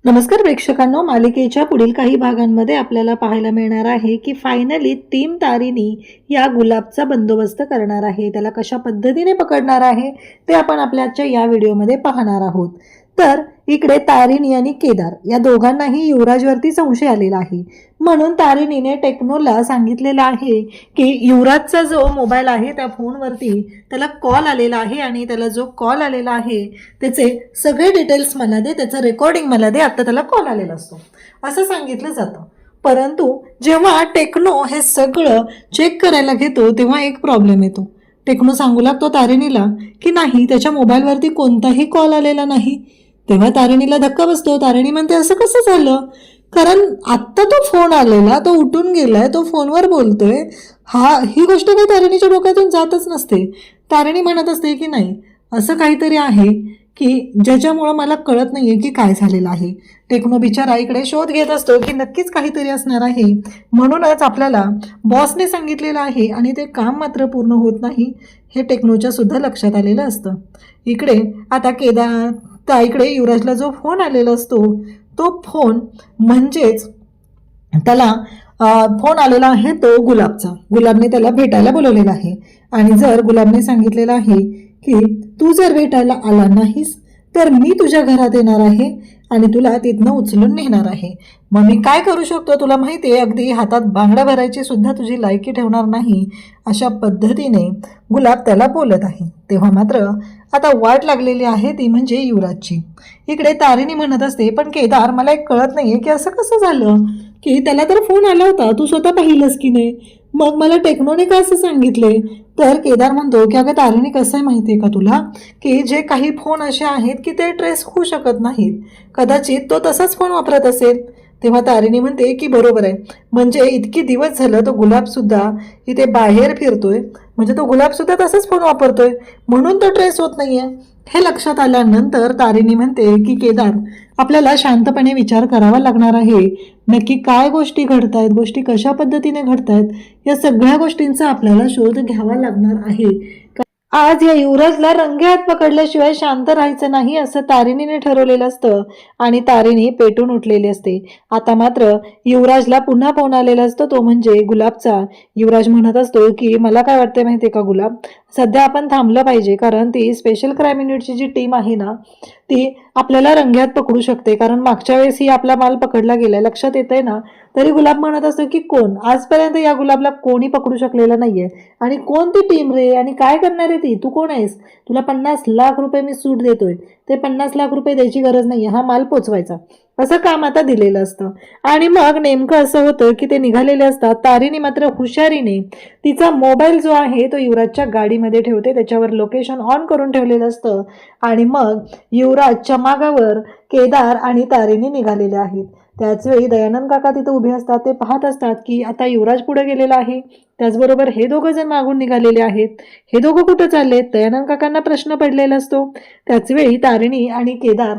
नमस्कार प्रेक्षकांनो, मालिकेच्या पुढील काही भागांमध्ये आपल्याला पाहायला मिळणार आहे की फायनली टीम तारिणी या गुलाबचा बंदोबस्त करणार आहे. त्याला कशा पद्धतीने पकडणार आहे ते आपण आपल्याच्या या व्हिडिओमध्ये पाहणार आहोत. तर इकडे तारिणी आणि केदार या दोघांनाही युवराजवरती संशय आलेला आहे. म्हणून तारिणीने टेक्नोला सांगितलेलं आहे की युवराजचा जो मोबाईल आहे त्या फोनवरती त्याला कॉल आलेला आहे आणि त्याला जो कॉल आलेला आहे त्याचे सगळे डिटेल्स मला दे, त्याचं रेकॉर्डिंग मला दे, आता त्याला कॉल आलेला असतो असं सांगितलं जातं. परंतु जेव्हा टेक्नो हे सगळं चेक करायला घेतो तेव्हा एक प्रॉब्लेम येतो. टेक्नो सांगू लागतो तारिणीला की नाही, त्याच्या मोबाईलवरती कोणताही कॉल आलेला नाही. तेव्हा तारिणीला धक्का बसतो. तारिणी म्हणते असं कसं झालं, कारण आत्ता तो फोन आलेला, तो उठून गेलाय, तो फोनवर बोलतोय. ही गोष्ट काही तारिणीच्या डोक्यातून जातच नसते. तारिणी म्हणत असते की नाही, असं काहीतरी आहे की ज्याच्यामुळं मला कळत नाहीये की काय झालेलं आहे. टेक्नो बिचारा इकडे शोध घेत असतो की नक्कीच काहीतरी असणार आहे. म्हणूनच आपल्याला बॉसने सांगितलेलं आहे आणि ते काम मात्र पूर्ण होत नाही हे टेक्नोच्या सुद्धा लक्षात आलेलं असतं. इकडे आता इकडे युवराजला जो फोन आलेला असतो तो फोन म्हणजेच त्याला फोन आलेला आहे तो गुलाबचा. गुलाबने त्याला भेटायला बोलवलेला आहे आणि जर गुलाबने सांगितलेलं आहे की तू जर भेटायला आला नाहीस तर मी तुझ्या घरात येणार आहे आणि तुला तिथनं उचलून नेणार आहे. मग मी काय करू शकतो तुला माहिती आहे, अगदी हातात बांगड्या भरायची सुद्धा तुझी लायकी ठेवणार नाही, अशा पद्धतीने गुलाब त्याला बोलत आहे. तेव्हा मात्र आता वाट लागलेली आहे ती म्हणजे युवराजची. इकडे तारिणी म्हणत असते पण केदार, मला एक कळत नाहीये की असं कसं झालं की त्याला तर फोन आला होता, तू स्वतः पाहिलंस की नाही, मग मला टेक्नोने का असं सांगितले. तर केदार म्हणतो की अगं तारिणी, कसं आहे माहिती आहे का तुला की जे काही फोन असे आहेत की ते ट्रेस होऊ शकत नाहीत, कदाचित तो तसाच फोन वापरत असेल. तेव्हा तारिणी म्हणते की बरोबर आहे, म्हणजे इतकी दिवस झालं तो गुलाबसुद्धा इथे बाहेर फिरतोय, म्हणजे तो गुलाबसुद्धा तसाच फोन वापरतोय म्हणून तो ट्रेस होत नाहीये. हे लक्षात आल्यानंतर तारिणी म्हणते की केदार, आपल्याला शांतपणे विचार करावा लागणार आहे. नक्की काय गोष्टी घडतायत, गोष्टी कशा पद्धतीने घडतायत, या सगळ्या गोष्टींचा आपल्याला शोध घ्यावा लागणार आहे. आज या युवराजला रंगेहात पकडल्याशिवाय शांत राहायचं नाही असं तारिणीने ठरवलेलं असतं आणि तारिणी पेटून उठलेली असते. आता मात्र युवराजला पुन्हा फोन आलेला असतो, तो म्हणजे गुलाबचा. युवराज म्हणत असतो की मला काय वाटतंय माहितीये का गुलाब, सध्या आपण थांबलं पाहिजे, कारण ती स्पेशल क्राईम युनिटची जी टीम आहे ना ती आपल्याला रंगेहात पकडू शकते, कारण मागच्या वेळेस ही आपला माल पकडला गेलाय, लक्षात येतंय ना. तरी गुलाब म्हणत असतो की कोण, आजपर्यंत या गुलाबला कोणी पकडू शकलेलं नाहीये, आणि कोणती टीम रे, आणि काय करणार आहे ती, तू कोण आहेस, तुला 50 लाख रुपये मी सूट देतोय, ते 50 लाख रुपये द्यायची गरज नाहीये, हा माल पोचवायचा, असं काम आता दिलेलं असतं. आणि मग नेमकं असं होतं की ते निघालेले असतात. तारिणी मात्र हुशारीने तिचा मोबाईल जो आहे तो युवराजच्या गाडीमध्ये ठेवते, त्याच्यावर लोकेशन ऑन करून ठेवलेलं असतं आणि मग युवराजच्या मागावर केदार आणि तारिणी निघालेले आहेत. त्याचवेळी दयानंद काका तिथे उभे असतात. ते पाहत असतात की आता युवराज पुढे गेलेला आहे, त्याचबरोबर हे दोघं जण मागून निघालेले आहेत, हे दोघं कुठं चाललेत, दयानंद काकांना प्रश्न पडलेला असतो. त्याचवेळी तारिणी आणि केदार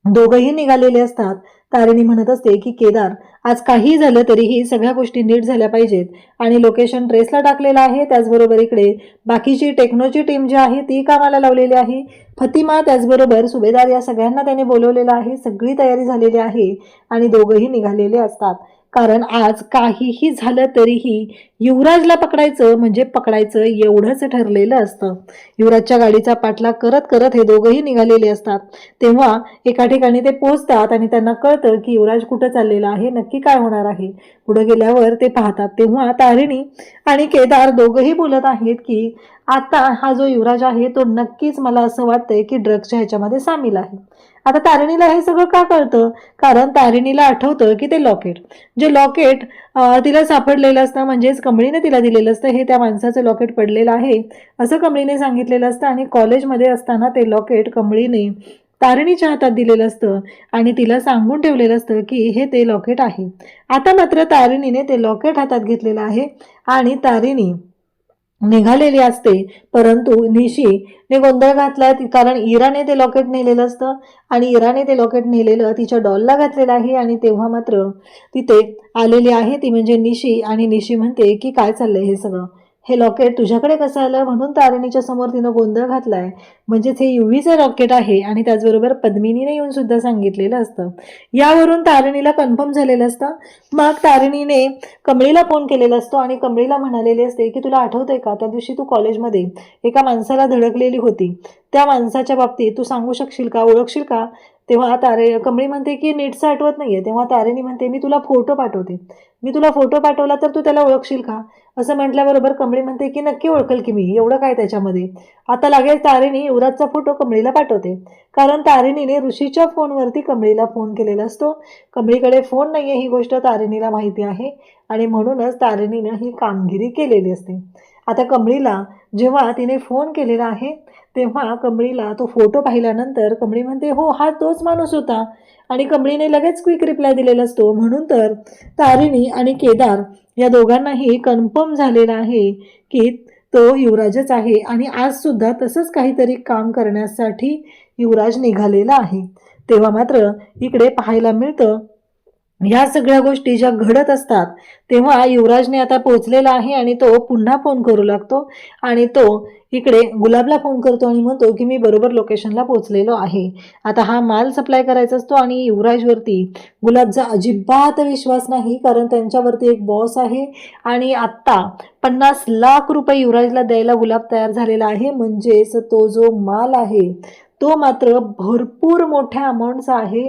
दोघंही निघालेले असतात. तारिणी म्हणत असते की केदार, आज काही झालं तरीही सगळ्या गोष्टी नीट झाल्या पाहिजेत आणि लोकेशन ट्रेसला टाकलेलं आहे. त्याचबरोबर इकडे बाकीची टेक्नोची टीम जी आहे ती कामाला लावलेली आहे. फतिमा त्याचबरोबर सुभेदार या सगळ्यांना त्याने बोलवलेलं आहे. सगळी तयारी झालेली आहे आणि दोघंही निघालेले असतात, कारण आज काहीही झालं तरीही युवराजला पकडायचं म्हणजे पकडायचं एवढंच ठरलेलं असतं. युवराजच्या गाडीचा पाठलाग करत करत हे दोघंही निघालेले असतात. तेव्हा एका ठिकाणी ते पोहोचतात आणि त्यांना कळतं की युवराज कुठं चाललेला आहे, नक्की काय होणार आहे. पुढे गेल्यावर ते पाहतात तेव्हा तारिणी आणि केदार दोघंही बोलत आहेत की आता हा जो युवराज आहे तो नक्कीच, मला असं वाटतंय की ड्रग्सच्या ह्याच्यामध्ये सामील आहे. आता तारिणीला हे सगळं का कळतं, कारण तारिणीला आठवतं की ते लॉकेट, जे लॉकेट तिला सापडलेलं असतं, म्हणजेच कमळीने तिला दिलेलं असतं, हे त्या माणसाचं लॉकेट पडलेलं आहे असं कमळीने सांगितलेलं असतं. आणि कॉलेजमध्ये असताना ते लॉकेट कमळीने तारिणीच्या हातात दिलेलं असतं आणि तिला सांगून ठेवलेलं असतं की हे ते लॉकेट आहे. आता मात्र तारिणीने ते लॉकेट हातात घेतलेलं आहे आणि तारिणी निघालेली असते. परंतु निशीने गोंधळ घातलाय, कारण इराने ते लॉकेट नेलेलं असतं आणि इराने ते लॉकेट नेलेलं तिच्या डॉलला घातलेलं आहे. आणि तेव्हा मात्र तिथे आलेली आहे ती म्हणजे निशी, आणि निशी म्हणते की काय चाललंय हे सगळं, हे लॉकेट तुझ्याकडे कसं आलं, म्हणून तारिणीच्या समोर तिनं गोंधळ घातलाय. म्हणजेच हे युव्हीचं रॉकेट आहे आणि त्याचबरोबर पद्मिनीने येऊन सुद्धा सांगितलेलं असतं. यावरून तारिणीला कन्फर्म झालेलं असतं. मग तारिणीने कमळीला फोन केलेला असतो आणि कमळीला म्हणालेली असते की तुला आठवतंय का, त्या दिवशी तू कॉलेजमध्ये एका माणसाला धडकलेली होती, त्या माणसाच्या बाबतीत तू सांगू शकशील का, ओळखशील का? तेव्हा कमळी म्हणते की नीटचं आठवत नाहीये. तेव्हा तारिणी म्हणते मी तुला फोटो पाठवते, मी तुला फोटो पाठवला तर तू त्याला ओळखशील का? असं म्हटल्याबरोबर कमळी म्हणते की नक्की ओळखेल की मी, एवढं काय त्याच्यामध्ये. आता लागेल तारिणी युवराजचा फोटो कमळीला पाठवते, कारण तारिणीने ऋषीच्या फोनवरती कमळीला फोन केलेला असतो. कमळीकडे फोन नाहीये ही गोष्ट तारिणीला माहिती आहे आणि म्हणूनच तारिणीनं ही कामगिरी केलेली असते. आता कमळीला जेव्हा तिने फोन केलेला आहे तेव्हा कमळीला तो फोटो पाहिल्यानंतर कमळी म्हणते हो हा तोच माणूस होता आणि कमळीने लगेच क्विक रिप्लाय दिलेला असतो. म्हणून तर तारिणी आणि केदार या दोघांनाही कन्फर्म झालेलं आहे की तो युवराजच आहे आणि आज सुद्धा तसंच काहीतरी काम करण्यासाठी युवराज निघालेला आहे. तेव्हा मात्र इकडे पाहायला मिळतं ह्या सगळ्या गोष्टी ज्या घडत असतात तेव्हा युवराजने आता पोहोचलेला आहे आणि तो पुन्हा फोन करू लागतो आणि तो इकडे गुलाबला फोन करतो आणि म्हणतो की मी बरोबर लोकेशनला पोहोचलेलो आहे. आता हा माल सप्लाय करायचा असतो आणि युवराजवरती गुलाबचा अजिबात विश्वास नाही, कारण त्यांच्यावरती एक बॉस आहे आणि आत्ता 50 लाख रुपये युवराजला द्यायला गुलाब तयार झालेला आहे. म्हणजेच तो जो माल आहे तो मात्र भरपूर मोठ्या अमाऊंटचा आहे,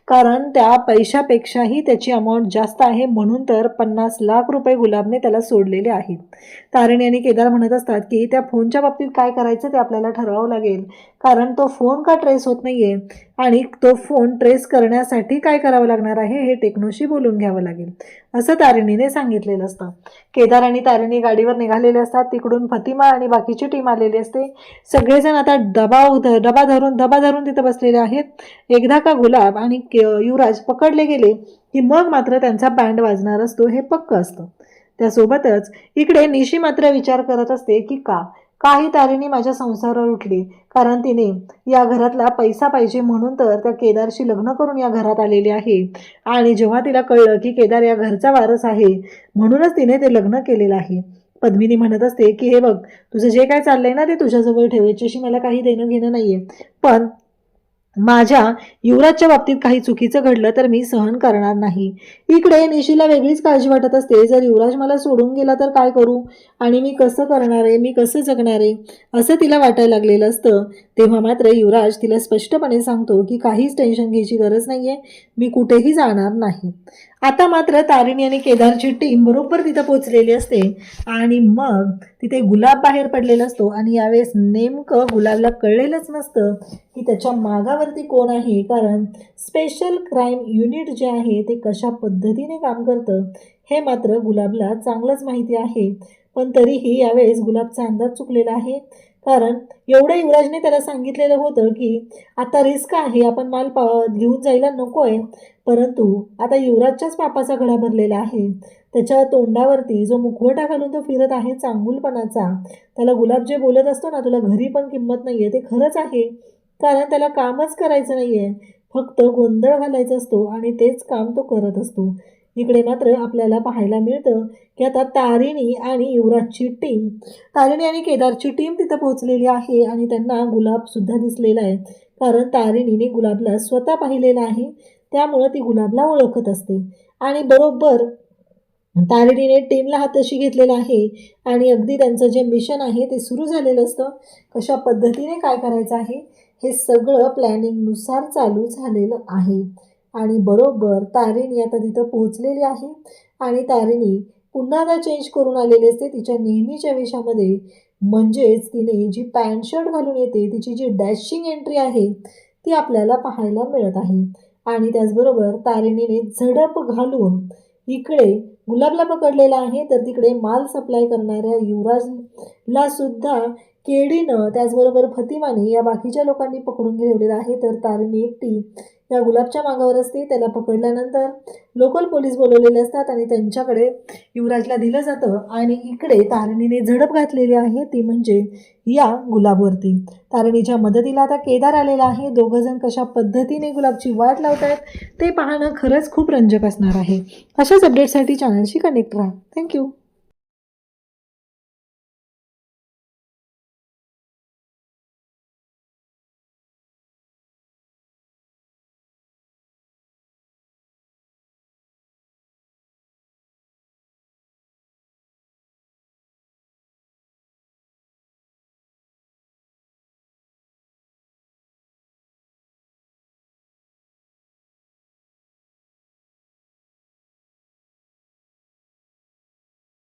कारण त्या पैशापेक्षाही त्याची अमाऊंट जास्त आहे. म्हणून तर 50 लाख रुपये गुलाबने त्याला सोडलेले आहेत. तारिणी आणि केदार म्हणत असतात की त्या फोनच्या बाबतीत काय करायचं ते आपल्याला ठरवावं लागेल, कारण तो फोन का ट्रेस होत नाहीये आणि तो फोन ट्रेस करण्यासाठी काय करावं लागणार आहे हे टेक्नोशी बोलून घ्यावं लागेल, असं तारिणीने सांगितलेलं असतं. केदार आणि तारिणी गाडीवर निघालेले असतात. तिकडून फतिमा आणि बाकीची टीम आलेली असते. सगळेजण आता डबा धरून तिथं बसलेले आहेत. एकदा का गुलाब आणि युवराज पकडले गेले की मग मात्र त्यांचा बँड वाजणार असतो हे पक्क असतं. त्यासोबतच इकडे निशी मात्र विचार करत असते की काही तारिणी माझ्या संसारावर उठली, कारण तिने या घरातला पैसा पाहिजे म्हणून तर त्या केदारशी लग्न करून या घरात आलेली आहे आणि जेव्हा तिला कळलं की केदार या घरचा वारस आहे म्हणूनच तिने ते लग्न केलेलं आहे. पद्मिनी म्हणत असते की हे बघ, तुझं जे काय चाललंय ना ते तुझ्याजवळ ठेव, याच्याशी मला काही देणं घेणं नाहीये, पण माझ्या युवराजच्या बाबतीत काही चुकीचं घडलं तर मी सहन करणार नाही. इकडे निशीला वेगळीच काळजी वाटत असते, जर युवराज मला सोडून गेला तर काय करू आणि मी कसं करणार आहे, मी कसं जगणार आहे, असं तिला वाटायला लागलेलं असतं. तेव्हा मात्र युवराज तिला स्पष्टपणे सांगतो की काहीच टेन्शन घ्यायची गरज नाहीये, मी कुठेही जाणार नाही. आता मात्र तारिणी आणि केदारची टीम बरोबर तिथं पोहोचलेली असते आणि मग तिथे गुलाब बाहेर पडलेला असतो आणि यावेळेस नेमकं गुलाबला कळलेलंच नसतं की त्याच्या मागावरती कोण आहे, कारण स्पेशल क्राईम युनिट जे आहे ते कशा पद्धतीने काम करतं हे मात्र गुलाबला चांगलंच माहिती आहे. पण तरीही यावेळेस गुलाबचा अंदाज चुकलेला आहे, कारण एवढं युवराजने त्याला सांगितलेलं होतं की आता रिस्क आहे, आपण माल घेऊन जायला नको आहे, परंतु आता युवराजच्याच पापाचा घडा भरलेला आहे. त्याच्या तोंडावरती जो मुखवटा घालून तो फिरत आहे चांगुलपणाचा, त्याला गुलाब जे बोलत असतो ना तुला घरी पण किंमत नाहीये, ते खरंच आहे, कारण त्याला कामच करायचं नाहीये, फक्त गोंधळ घालायचा असतो आणि तेच काम तो करत असतो. इकडे मात्र आपल्याला पाहायला मिळतं की आता तारिणी आणि केदारची टीम तिथं पोहोचलेली आहे आणि त्यांना गुलाब सुद्धा दिसलेला आहे, कारण तारिणीने गुलाबला स्वतः पाहिलेलं आहे, त्यामुळं ती गुलाबला ओळखत असते. आणि बरोबर तारिणीने टीमला हाताशी घेतलेला आहे आणि अगदी त्यांचं जे मिशन आहे ते सुरू झालेलं असतं. कशा पद्धतीने काय करायचं आहे हे सगळं प्लॅनिंगनुसार चालू झालेलं आहे. आणि बरोबर तारिणी आता तिथं पोहोचलेली आहे आणि तारिणी पुन्हा चेंज करून आलेली असते तिच्या नेहमीच्या वेशामध्ये, म्हणजेच तिने जी पॅन्ट शर्ट घालून येते, तिची जी डॅशिंग एंट्री आहे ती आपल्याला पाहायला मिळत आहे. आणि त्याचबरोबर तारिणीने झडप घालून इकडे गुलाबला पकडलेला आहे, तर तिकडे माल सप्लाय करणाऱ्या युवराजला सुद्धा केडीनं त्याचबरोबर फतिमाने या बाकीच्या लोकांनी पकडून घेतलेलं आहे. तर तारिणी एकटी या गुलाबच्या मागावर असते. त्याला पकडल्यानंतर लोकल पोलीस बोलवलेले असतात आणि त्यांच्याकडे युवराजला दिलं जातं आणि इकडे तारिणीने झडप घातलेली आहे ती म्हणजे या गुलाबवरती. तारिणीच्या मदतीला आता केदार आलेला आहे. दोघंजण कशा पद्धतीने गुलाबची वाट लावत आहेत ते पाहणं खरंच खूप रंजक असणार आहे. अशाच अपडेटसाठी चॅनलशी कनेक्ट राहा. थँक्यू.